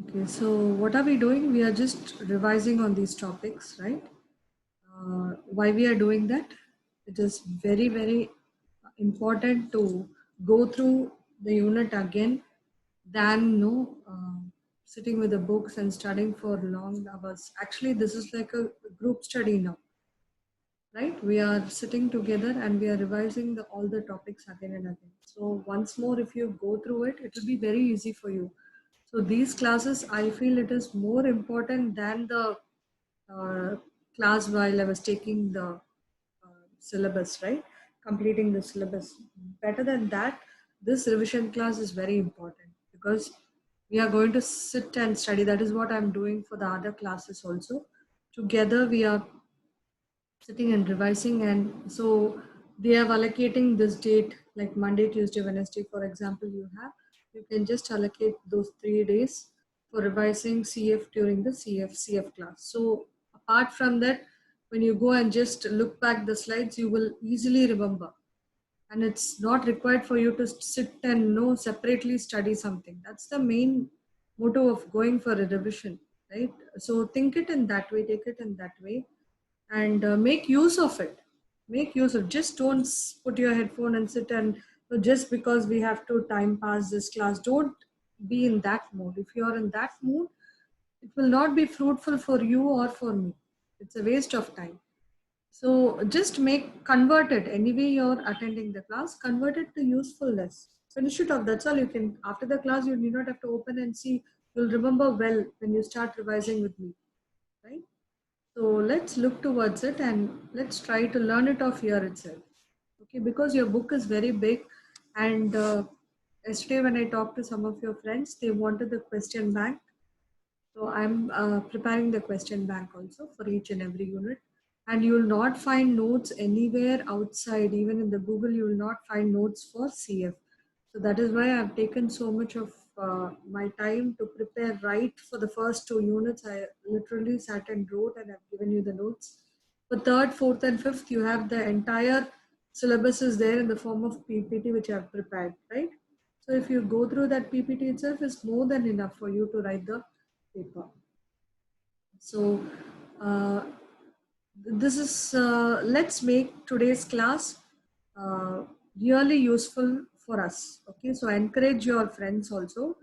Okay, so what are we doing? We are just revising on these topics, right? Why we are doing that? It is very, very important to go through the unit again than sitting with the books and studying for long hours. Actually, this is like a group study now, right? We are sitting together and we are revising all the topics again and again. So once more, if you go through it, it will be very easy for you. So these classes, I feel it is more important than the uh, class while I was taking the syllabus, right? Completing the syllabus. Better than that, this revision class is very important because we are going to sit and study. That is what I'm doing for the other classes also. Together, we are sitting and revising, and so they are allocating this date like Monday, Tuesday, Wednesday, for example. You can just allocate those 3 days for revising CF during the CF class. So apart from that, when you go and just look back the slides, you will easily remember, and it's not required for you to sit and know separately study something. That's the main motto of going for a revision, right? So think it in that way, take it in that way, and make use of it. Make use of, just don't put your headphone and sit and just because we have to time pass this class. Don't be in that mood. If you are in that mood, it will not be fruitful for you or for me. It's a waste of time. So just convert it. Anyway, you're attending the class, convert it to usefulness. Finish it off. That's all you can. After the class, you need not have to open and see. You'll remember well when you start revising with me, right? So let's look towards it and let's try to learn it off here itself. Okay, because your book is very big, and yesterday when I talked to some of your friends, they wanted the question bank. So I'm preparing the question bank also for each and every unit. And you will not find notes anywhere outside, even in the Google, you will not find notes for CF. So that is why I've taken so much of my time to prepare right for the first 2 units. I literally sat and wrote, and I've given you the notes. For third, fourth, and fifth, you have the entire syllabus is there in the form of PPT, which I've prepared, right? So if you go through that PPT itself, is more than enough for you to write the paper. So uh, this is let's make today's class uh, really useful for us. Okay, so encourage your friends also.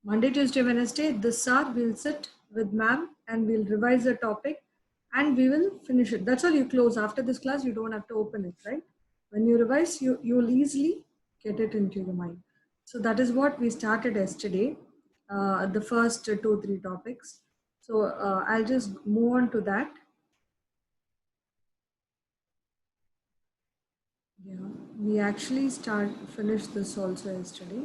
Monday, Tuesday, Wednesday, this hour we'll sit with ma'am and we'll revise the topic and we will finish it. That's all. You close after this class. You don't have to open it, right? When you revise, you'll easily get it into your mind. So that is what we started yesterday, the first 2, 3 topics. So I'll just move on to that. Yeah, we actually finished this also yesterday.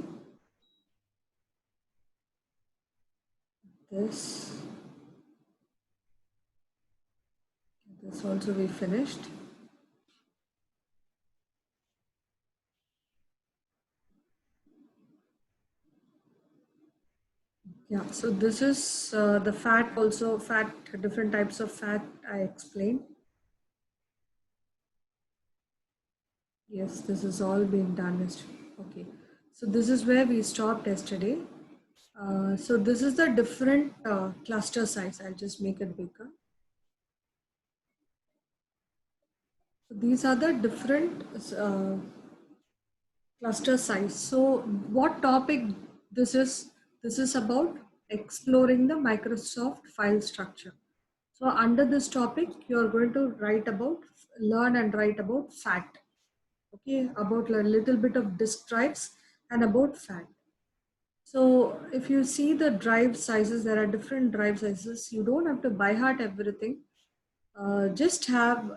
This this also we finished. Yeah, so this is the fat also, different types of fat I explained. Yes, this is all being done yesterday. Okay, so this is where we stopped yesterday. So this is the different cluster size. I'll just make it bigger. So these are the different cluster size. So what topic this is? This is about exploring the Microsoft file structure. So under this topic, you're going to learn and write about FAT. Okay, about a little bit of disk drives and about FAT. So if you see the drive sizes, there are different drive sizes. You don't have to by heart everything. Just have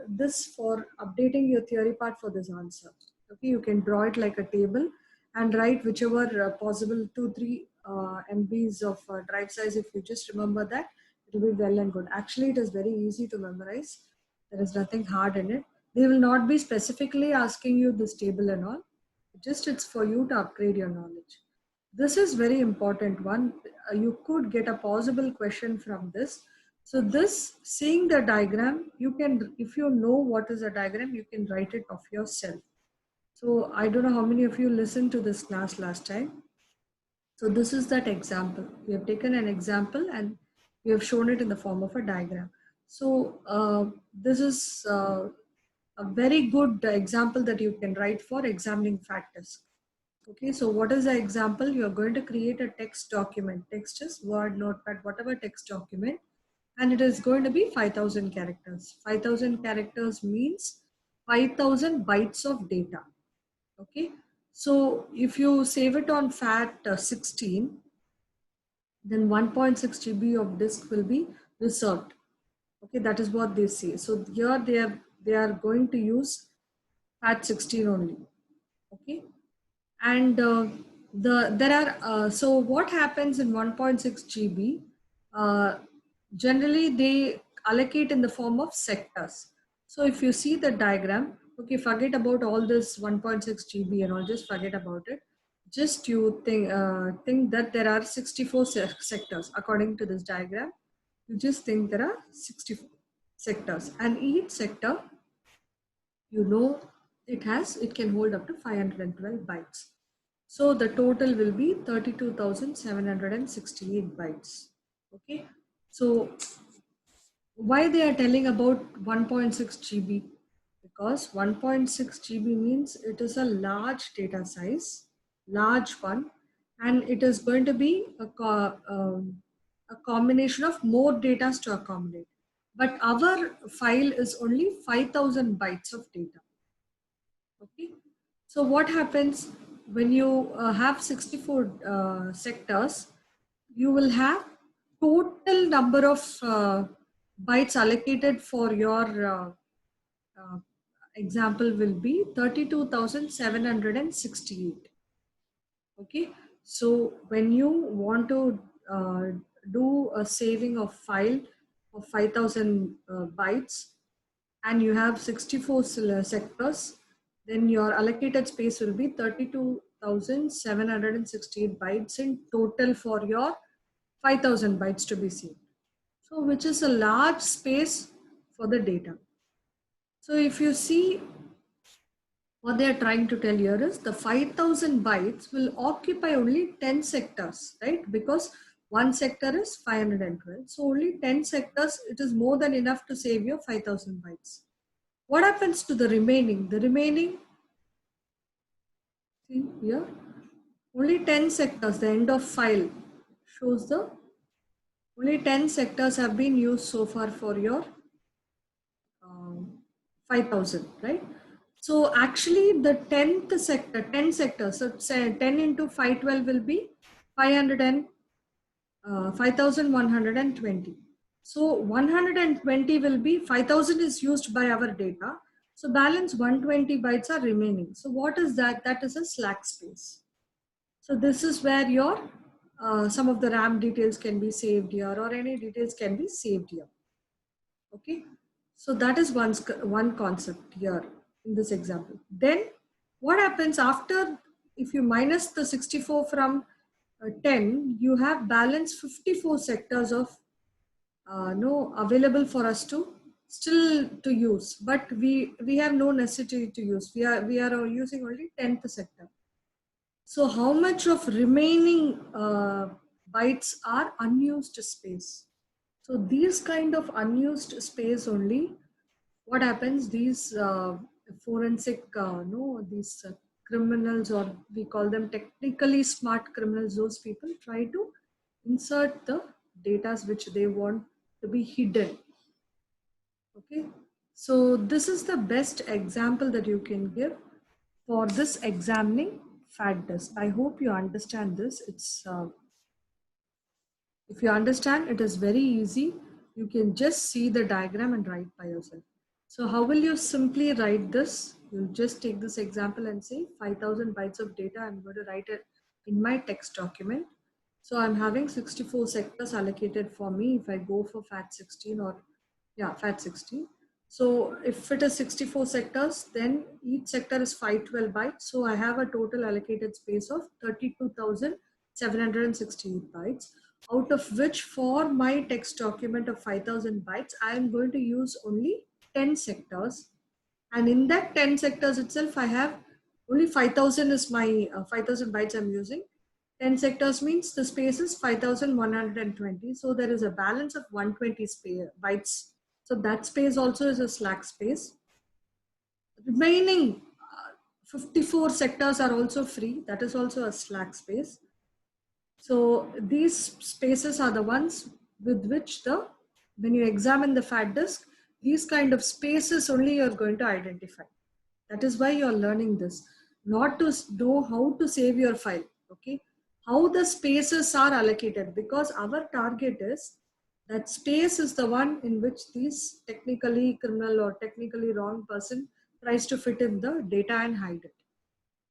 this for updating your theory part for this answer. Okay, you can draw it like a table and write whichever possible 2, 3 MBs of drive size. If you just remember that, it will be well and good. Actually, it is very easy to memorize. There is nothing hard in it. They will not be specifically asking you this table and all. Just it's for you to upgrade your knowledge. This is very important one. You could get a possible question from this. So this, seeing the diagram, you can, if you know what is a diagram, you can write it of yourself. So I don't know how many of you listened to this class last time. So this is that example. We have taken an example and we have shown it in the form of a diagram. So this is a very good example that you can write for examining fact disk. Okay, so what is the example? You are going to create a text document. Text is Word, Notepad, whatever text document, and it is going to be 5,000 characters. 5,000 characters means 5,000 bytes of data. Okay, so if you save it on FAT16, then 1.6 GB of disk will be reserved. Okay, that is what they say. So here they are going to use FAT16 only. Okay, and there are so what happens in 1.6 GB? Generally, they allocate in the form of sectors. So if you see the diagram, okay, forget about all this 1.6 GB and all, just forget about it. Just you think that there are 64 sectors according to this diagram. You just think there are 64 sectors, and each sector, you know, it can hold up to 512 bytes. So the total will be 32,768 bytes. Okay. So why they are telling about 1.6 GB? Because 1.6 GB means it is a large data size, large one, and it is going to be a combination of more data to accommodate. But our file is only 5,000 bytes of data. Okay. So what happens when you have 64 sectors? You will have total number of bytes allocated for your uh, example will be 32,768. Okay, so when you want to do a saving of file of 5,000 bytes, and you have 64 sectors, then your allocated space will be 32,768 bytes in total for your 5,000 bytes to be saved. So which is a large space for the data. So if you see, what they are trying to tell here is the 5,000 bytes will occupy only 10 sectors, right? Because one sector is 512. So only 10 sectors, it is more than enough to save your 5,000 bytes. What happens to the remaining? The remaining, see here, only 10 sectors, the end of file shows the only 10 sectors have been used so far for your 5,000, right? So actually the 10th sector, 10 sectors, so say 10 into 512 will be 500 and 5,120. So 120 will be 5,000 is used by our data. So balance 120 bytes are remaining. So what is that? That is a slack space. So this is where your some of the RAM details can be saved here, or any details can be saved here. Okay, so that is one concept here in this example. Then what happens after, if you minus the 64 from 10, you have balance 54 sectors of no available for us to still to use, but we have no necessity to use. We are using only 10th sector. So how much of remaining bytes are unused space? So these kind of unused space only, what happens, these forensic, no, these criminals, or we call them technically smart criminals, those people try to insert the data which they want to be hidden. Okay, so this is the best example that you can give for this examining fact disk. I hope you understand this. If you understand, it is very easy. You can just see the diagram and write by yourself. So how will you simply write this? You'll just take this example and say 5,000 bytes of data. I'm going to write it in my text document. So I'm having 64 sectors allocated for me if I go for FAT16, or yeah, FAT16. So if it is 64 sectors, then each sector is 512 bytes. So I have a total allocated space of 32,768 bytes, out of which for my text document of 5,000 bytes, I am going to use only 10 sectors. And in that 10 sectors itself, I have only 5,000 is my 5,000 bytes I'm using. 10 sectors means the space is 5120. So there is a balance of 120 bytes. So that space also is a slack space. Remaining 54 sectors are also free. That is also a slack space. So these spaces are the ones with which when you examine the fat disk, these kind of spaces only you're going to identify. That is why you're learning this, not to know how to save your file, okay? How the spaces are allocated, because our target is that space is the one in which these technically criminal or technically wrong person tries to fit in the data and hide it.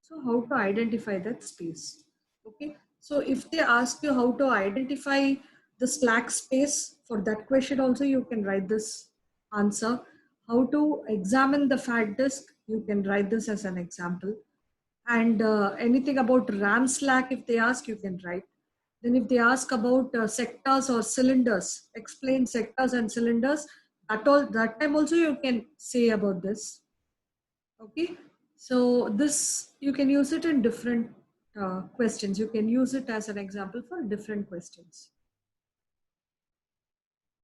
So how to identify that space? Okay. So if they ask you how to identify the slack space, for that question also you can write this answer. How to examine the fat disk, you can write this as an example. And anything about RAM slack, if they ask, you can write. Then if they ask about sectors or cylinders, explain sectors and cylinders, that time also you can say about this. Okay, so this you can use it in different questions. You can use it as an example for different questions.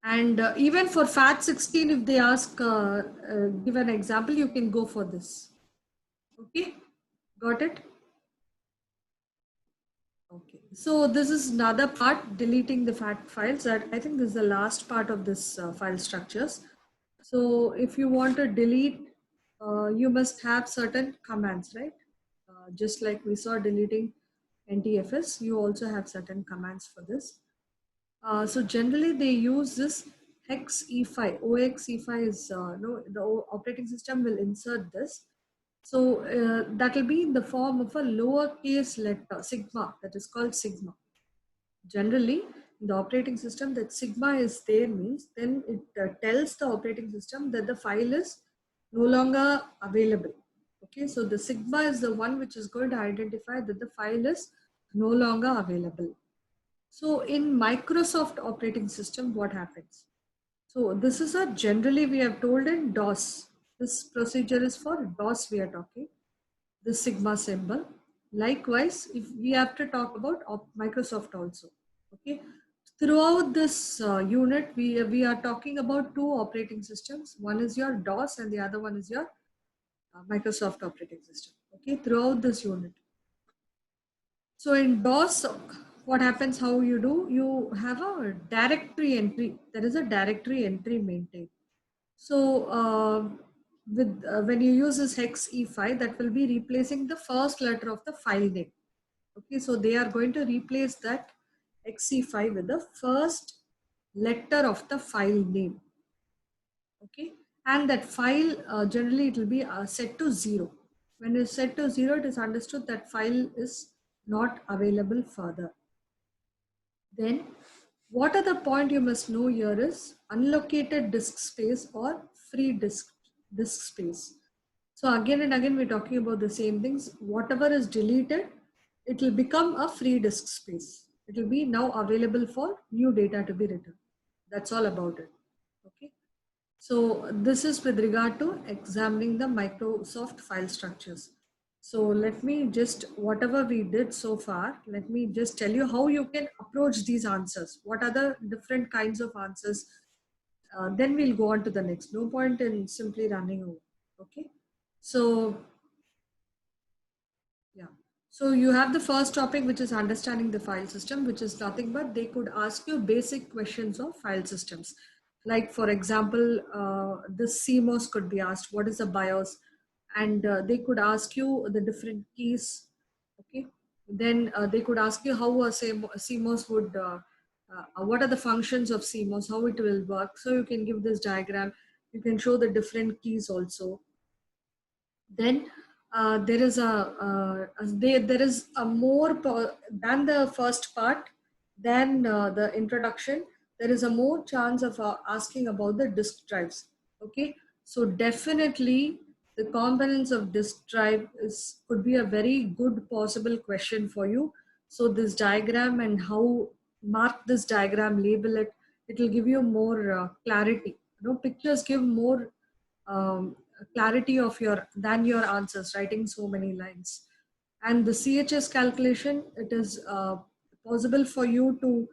And even for FAT16, if they ask, give an example, you can go for this. Okay, got it? Okay, so this is another part, deleting the FAT files. That I think this is the last part of this file structures. So if you want to delete, you must have certain commands, right? Just like we saw deleting NTFS, you also have certain commands for this. So generally they use this hex E5. OX E5 is, no, the operating system will insert this. So that will be in the form of a lowercase letter, sigma, that is called sigma. Generally, in the operating system, that sigma is there means then it tells the operating system that the file is no longer available. Okay, so the sigma is the one which is going to identify that the file is no longer available. So in Microsoft operating system, what happens? So this is a generally we have told in DOS. This procedure is for DOS we are talking, the sigma symbol. Likewise, if we have to talk about Microsoft also. Okay. Throughout this unit, we are talking about two operating systems. One is your DOS and the other one is your Microsoft operating system. Okay. Throughout this unit. So in DOS, what happens, how you do, you have a directory entry. There is a directory entry maintained. So when you use this hex E5, that will be replacing the first letter of the file name. Okay, so they are going to replace that XE5 with the first letter of the file name. Okay, and that file generally it will be set to 0. When it's set to 0, it is understood that file is not available further. Then what are the point you must know here is unallocated disk space or free disk space. So again and again we're talking about the same things. Whatever is deleted, it will become a free disk space. It will be now available for new data to be written. That's all about it. Okay. So this is with regard to examining the Microsoft file structures. So let me just, whatever we did so far, let me just tell you how you can approach these answers. What are the different kinds of answers? Then we'll go on to the next. No point in simply running over. Okay. So yeah. So you have the first topic, which is understanding the file system, which is nothing but they could ask you basic questions of file systems. Like for example, this CMOS could be asked, what is the BIOS? And they could ask you the different keys. Okay. Then they could ask you how a CMOS would, what are the functions of CMOS, how it will work. So you can give this diagram. You can show the different keys also. Then there is there is a more than the first part, than the introduction. There is a more chance of asking about the disk drives. Okay, so definitely the components of disk drive could be a very good possible question for you. So this diagram and how mark this diagram, label it, it will give you more clarity. Pictures give more clarity of your than your answers writing so many lines. And the CHS calculation, it is possible for you to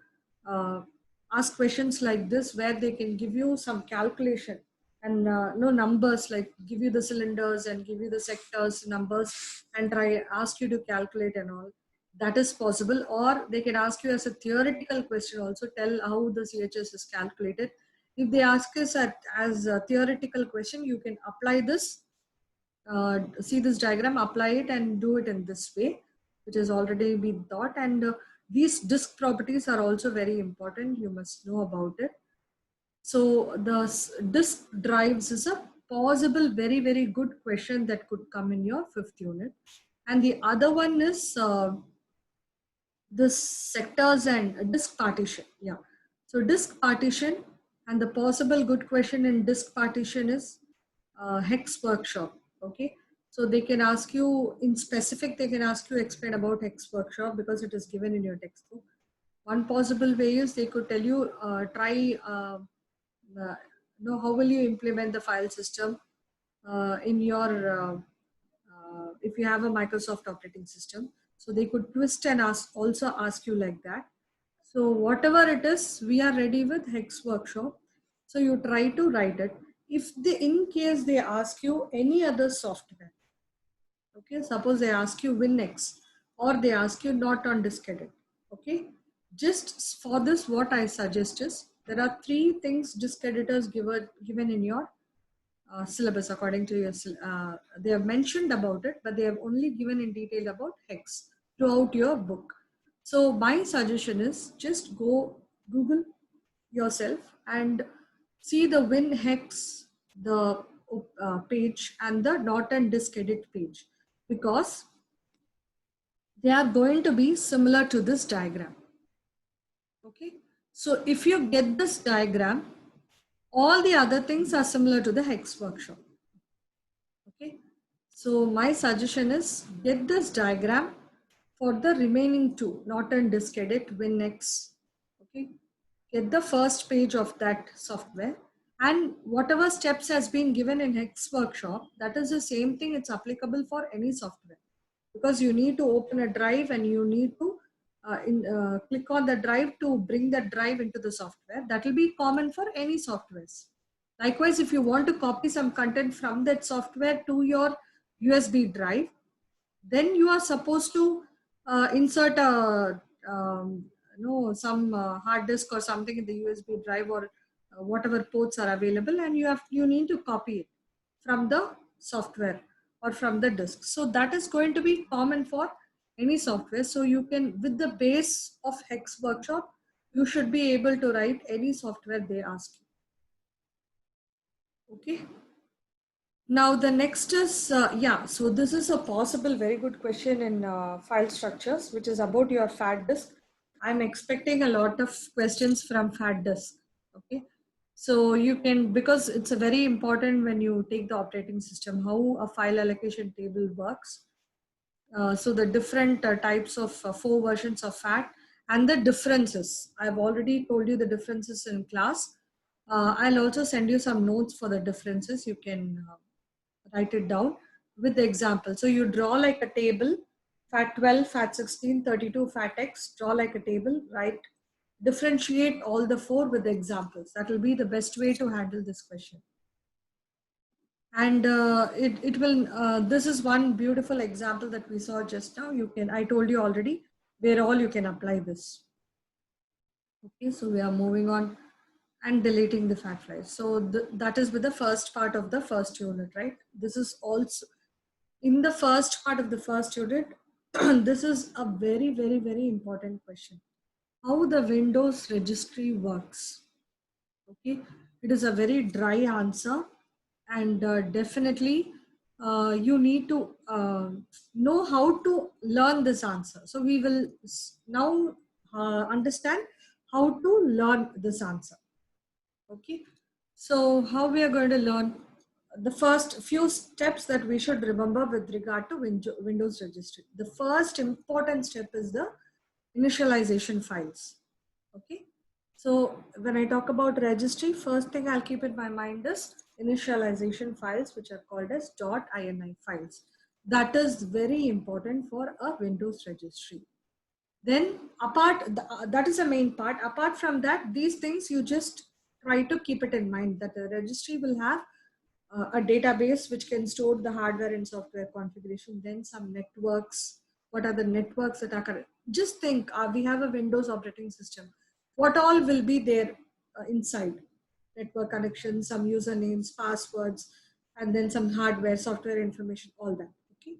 ask questions like this, where they can give you some calculation and no numbers, like give you the cylinders and give you the sectors numbers and try ask you to calculate and all. That is possible. Or they can ask you as a theoretical question also, tell how the CHS is calculated. If they ask us as a theoretical question, you can apply this, see this diagram, apply it and do it in this way, which has already been taught. And these disk properties are also very important. You must know about it. So the disk drives is a possible very, very good question that could come in your 5th unit. And the other one is this sectors and disk partition. Yeah. So disk partition, and the possible good question in disk partition is hex workshop. Okay. So they can ask you in specific, they can ask you explain about hex workshop because it is given in your textbook. One possible way is they could tell you try how will you implement the file system in your if you have a Microsoft operating system. So they could twist and also ask you like that. So whatever it is, we are ready with hex workshop. So you try to write it. If they, in case they ask you any other software, okay, suppose they ask you WinX or they ask you not on disk edit, okay, just for this what I suggest is there are 3 things disk editors given in your syllabus according to your they have mentioned about it, but they have only given in detail about hex throughout your book. So my suggestion is just go Google yourself and see the WinHex, the page and the dot and disk edit page, because they are going to be similar to this diagram. Okay, so if you get this diagram, all the other things are similar to the hex workshop. Okay, so my suggestion is get this diagram for the remaining 2, Norton Disk Edit, WinX. Okay, get the first page of that software, and whatever steps has been given in Hex Workshop, that is the same thing. It's applicable for any software, because you need to open a drive and you need to click on the drive to bring that drive into the software. That will be common for any softwares. Likewise, if you want to copy some content from that software to your USB drive, then you are supposed to insert a some hard disk or something in the USB drive, or whatever ports are available, and you need to copy it from the software or from the disk. So that is going to be common for any software. So you can, with the base of Hex Workshop, you should be able to write any software they ask you. Okay. Now the next is, yeah, so this is a possible very good question in file structures, which is about your fat disk. I'm expecting a lot of questions from fat disk. Okay. So you can, because it's a very important when you take the operating system, how a file allocation table works. So the different types of 4 versions of FAT and the differences. I've already told you the differences in class. I'll also send you some notes for the differences. You can write it down with the example. So you draw like a table, FAT 12, FAT 16, 32, FAT X, draw like a table, write, differentiate all the 4 with the examples. That will be the best way to handle this question. And it will, this is one beautiful example that we saw just now. You can, I told you already, where all you can apply this. Okay, so we are moving on and deleting the fat flies. So that is with the first part of the first unit, right? This is also in the first part of the first unit. This is a very, very, very important question. How the Windows registry works. Okay, it is a very dry answer, and definitely you need to know how to learn this answer. So we will now understand how to learn this answer. Okay, so how we are going to learn the first few steps that we should remember with regard to Windows registry. The first important step is the initialization files. Okay, so when I talk about registry, first thing I'll keep in my mind is initialization files, which are called as .ini files. That is very important for a Windows registry. Then that is the main part. Apart from that, these things you just try to keep it in mind that the registry will have a database which can store the hardware and software configuration, then some networks. What are the networks that are correct? Just think, we have a Windows operating system. What all will be there inside? Network connections, some usernames, passwords, and then some hardware, software information, all that. Okay.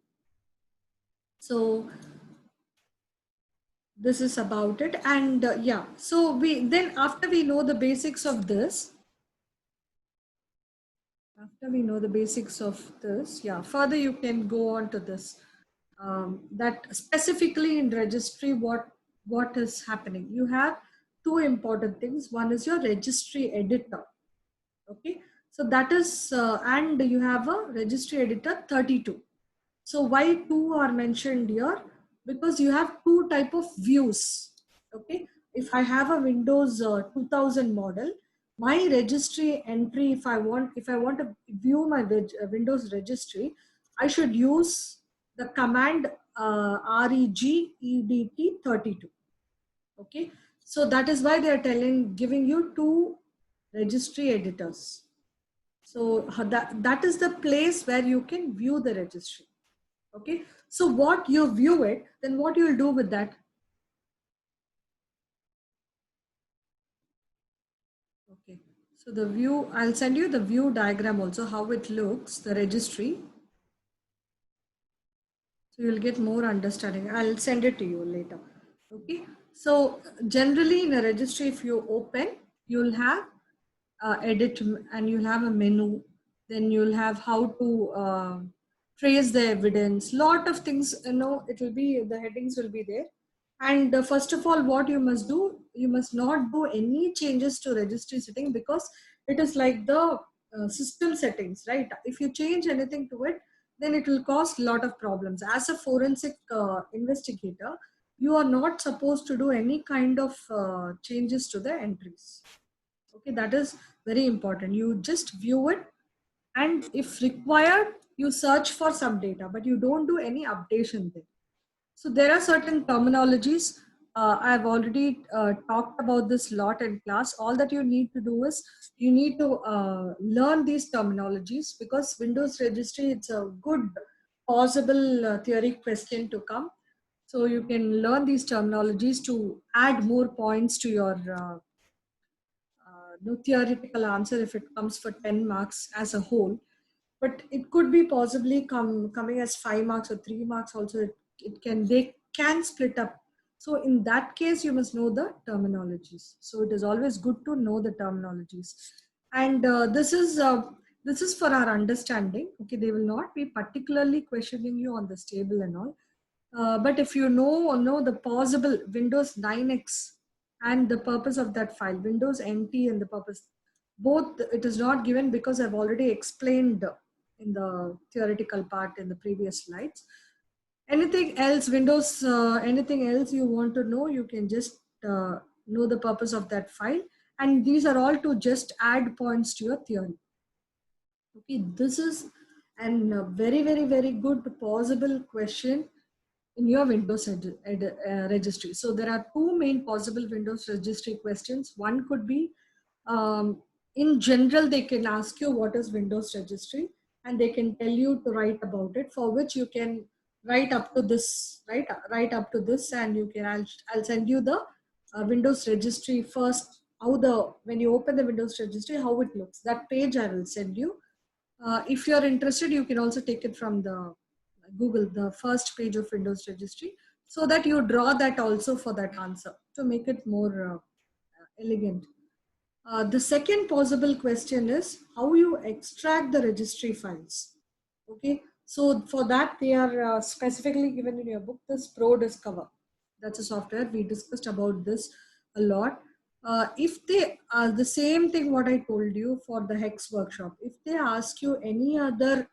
So this is about it. And yeah, so after we know the basics of this, yeah, further you can go on to this. That specifically in registry, what is happening? You have two important things. One is your registry editor. Okay, so that is, and you have a registry editor 32. So why two are mentioned here? Because you have two type of views. Okay, if I have a Windows 2000 model, my registry entry, if I want to view my Windows registry, I should use the command regedt32. Okay, so that is why they are giving you two registry editors. So that is the place where you can view the registry. Okay, so what you view it, then what you will do with that? Okay, so the view, I'll send you the view diagram also, how it looks, the registry. So you'll get more understanding. I'll send it to you later. Okay, so generally in a registry, if you open, you'll have edit and you'll have a menu. Then you'll have how to trace the evidence. Lot of things, it will be, the headings will be there. And first of all, what you must do, you must not do any changes to registry setting, because it is like the system settings, right? If you change anything to it, then it will cause a lot of problems. As a forensic investigator, you are not supposed to do any kind of changes to the entries. Okay, that is very important. You just view it, and if required, you search for some data, but you don't do any updation there. So there are certain terminologies. I've already talked about this lot in class. All that you need to do is you need to learn these terminologies, because Windows registry, it's a good possible theory question to come. So you can learn these terminologies to add more points to your no theoretical answer if it comes for 10 marks as a whole, but it could be possibly coming as 5 marks or 3 marks also. They can split up. So in that case, you must know the terminologies. So it is always good to know the terminologies. And this is for our understanding. Okay, they will not be particularly questioning you on this table and all. But if you know the possible Windows 9X and the purpose of that file, Windows NT and the purpose, both it is not given because I've already explained in the theoretical part in the previous slides. Anything else, Windows, anything else you want to know, you can just know the purpose of that file. And these are all to just add points to your theory. Okay, this is a very, very, very good possible question in your Windows registry. So there are two main possible Windows registry questions. One could be, in general, they can ask you what is Windows registry, and they can tell you to write about it, for which you can write up to this, write up to this, and you can, I'll send you the Windows registry first, when you open the Windows registry, how it looks. That page I will send you. If you're interested, you can also take it from the Google, the first page of Windows registry, so that you draw that also for that answer to make it more elegant. The second possible question is how you extract the registry files. Okay, so for that they are specifically given in your book, this Pro Discover. That's a software. We discussed about this a lot. If they are the same thing what I told you for the Hex workshop, if they ask you any other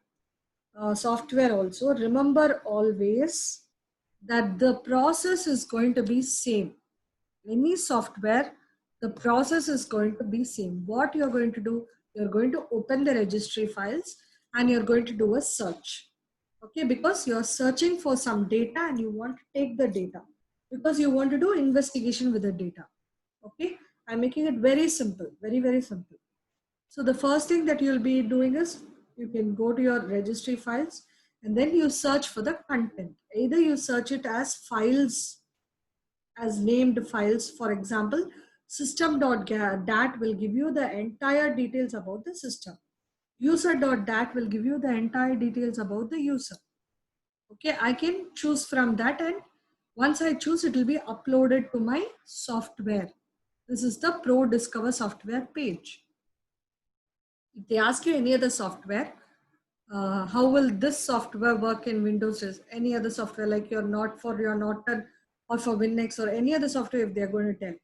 software also, remember always that the process is going to be same. Any software, the process is going to be same. What you're going to do, you're going to open the registry files and you're going to do a search. Okay, because you're searching for some data and you want to take the data because you want to do investigation with the data. Okay, I'm making it very simple, very, very simple. So the first thing that you'll be doing is you can go to your registry files and then you search for the content. Either you search it as files, as named files. For example, system.dat will give you the entire details about the system. User.dat will give you the entire details about the user. Okay, I can choose from that, and once I choose, it will be uploaded to my software. This is the Pro Discover software page. If they ask you any other software, how will this software work in Windows? Any other software like your Norton or for WinX or any other software, if they're going to tell,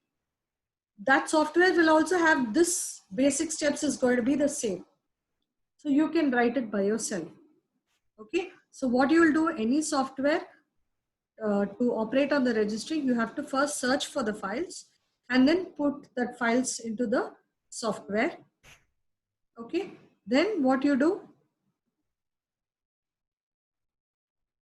that software will also have this basic steps is going to be the same. So you can write it by yourself. Okay. So what you will do, any software to operate on the registry, you have to first search for the files and then put that files into the software. Okay. Then what you do,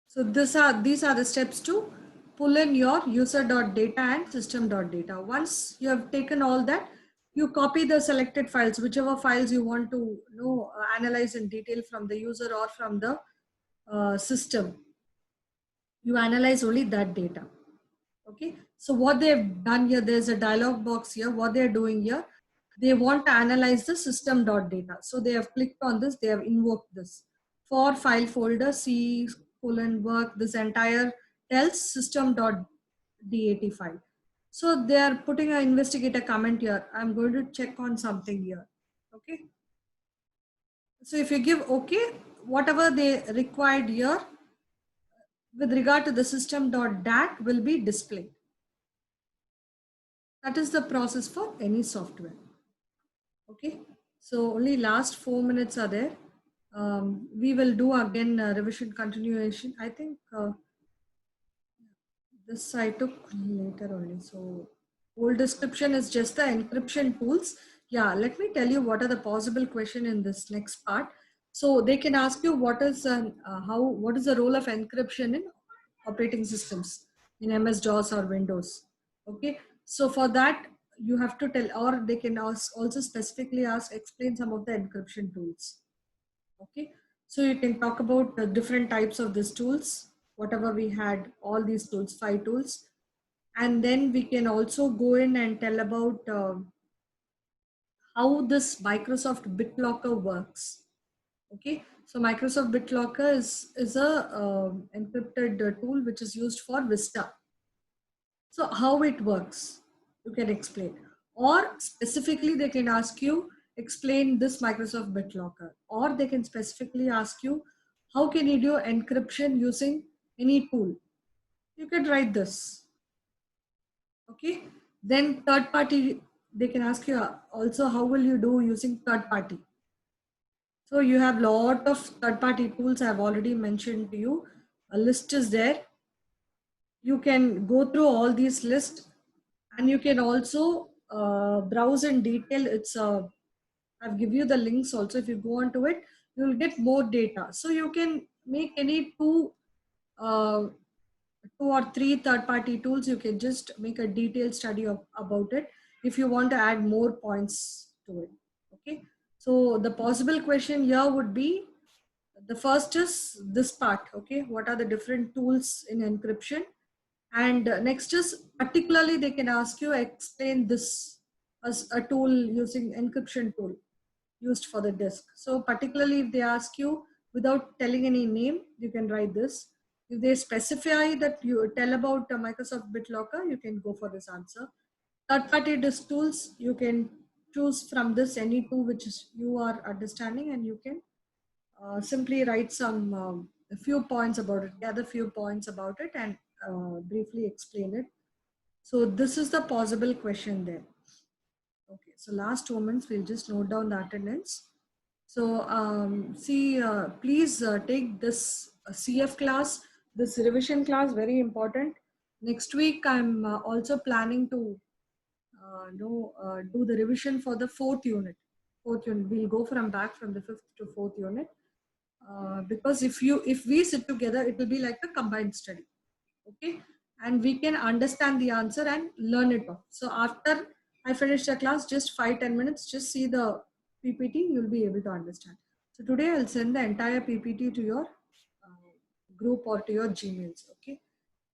so these are the steps to pull in your user.data and system.data. Once you have taken all that, you copy the selected files, whichever files you want to analyze in detail from the user or from the system. You analyze only that data. Okay. So what they've done here, there's a dialog box here. What they're doing here, they want to analyze the system.data. So they have clicked on this, they have invoked this. For file folder C :work, this entire tells system.dat file. So they are putting an investigator comment here. I'm going to check on something here. Okay. So if you give okay, whatever they required here with regard to the system.dat will be displayed. That is the process for any software. Okay, so only last 4 minutes are there. We will do again revision continuation. I think this I took later only. So whole description is just the encryption tools. Yeah, let me tell you what are the possible question in this next part. So they can ask you what is what is the role of encryption in operating systems in MS-DOS or Windows. Okay, so for that you have to tell, or they can ask, also specifically ask, explain some of the encryption tools. Okay, so you can talk about the different types of these tools, whatever we had, all these tools, 5 tools. And then we can also go in and tell about how this Microsoft BitLocker works. Okay, so Microsoft BitLocker is a encrypted tool which is used for Vista. So how it works, you can explain. Or specifically they can ask you, explain this Microsoft BitLocker. Or they can specifically ask you, how can you do encryption using any tool? You can write this. Okay. Then third party, they can ask you also, how will you do using third party? So you have lot of third party tools I have already mentioned to you. A list is there. You can go through all these lists and you can also browse in detail. I've give you the links also. If you go onto it, you'll get more data. So you can make any uh, 2 or 3 third-party tools. You can just make a detailed study about it if you want to add more points to it. Okay. So the possible question here would be, the first is this part. Okay. What are the different tools in encryption? And next is, particularly they can ask you, explain this as a tool using encryption tool used for the disk. So particularly if they ask you without telling any name, you can write this. If they specify that you tell about Microsoft BitLocker, you can go for this answer. Third-party disk tools, you can choose from this any two which is you are understanding, and you can simply write some a few points about it, gather few points about it, and briefly explain it. So this is the possible question there. Okay, so last 2 minutes, we'll just note down the attendance. So see, please take this CF class, this revision class, very important. Next week, I'm also planning to do the revision for the fourth unit. We'll go from back from the fifth to fourth unit. because if we sit together, it will be like a combined study. Okay, and we can understand the answer and learn it off. So after I finish the class, just 5-10 minutes, just see the PPT, you'll be able to understand. So today I'll send the entire PPT to your group or to your Gmails. Okay,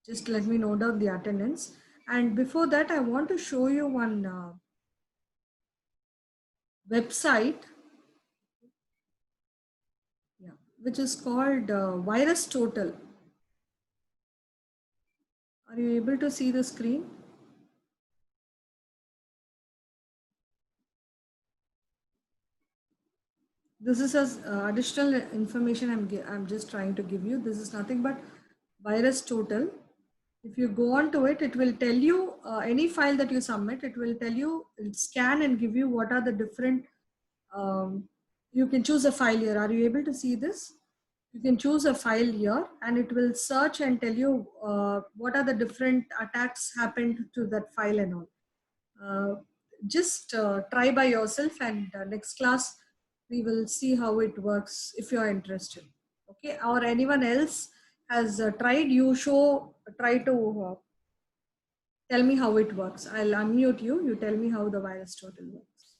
just let me note down the attendance. And before that, I want to show you one website, yeah, which is called Virus Total. Are you able to see the screen? This is as additional information I'm just trying to give you. This is nothing but Virus Total. If you go on to it, it will tell you any file that you submit, it will tell you, it'll scan and give you what are the different, you can choose a file here. Are you able to see this? You can choose a file here and it will search and tell you what are the different attacks happened to that file and all. Just try by yourself, and next class we will see how it works if you are interested. Okay, or anyone else has tried, you try to tell me how it works. I'll unmute you. You tell me how the Virus Total works.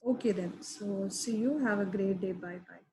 Okay then. So see you. Have a great day. Bye bye.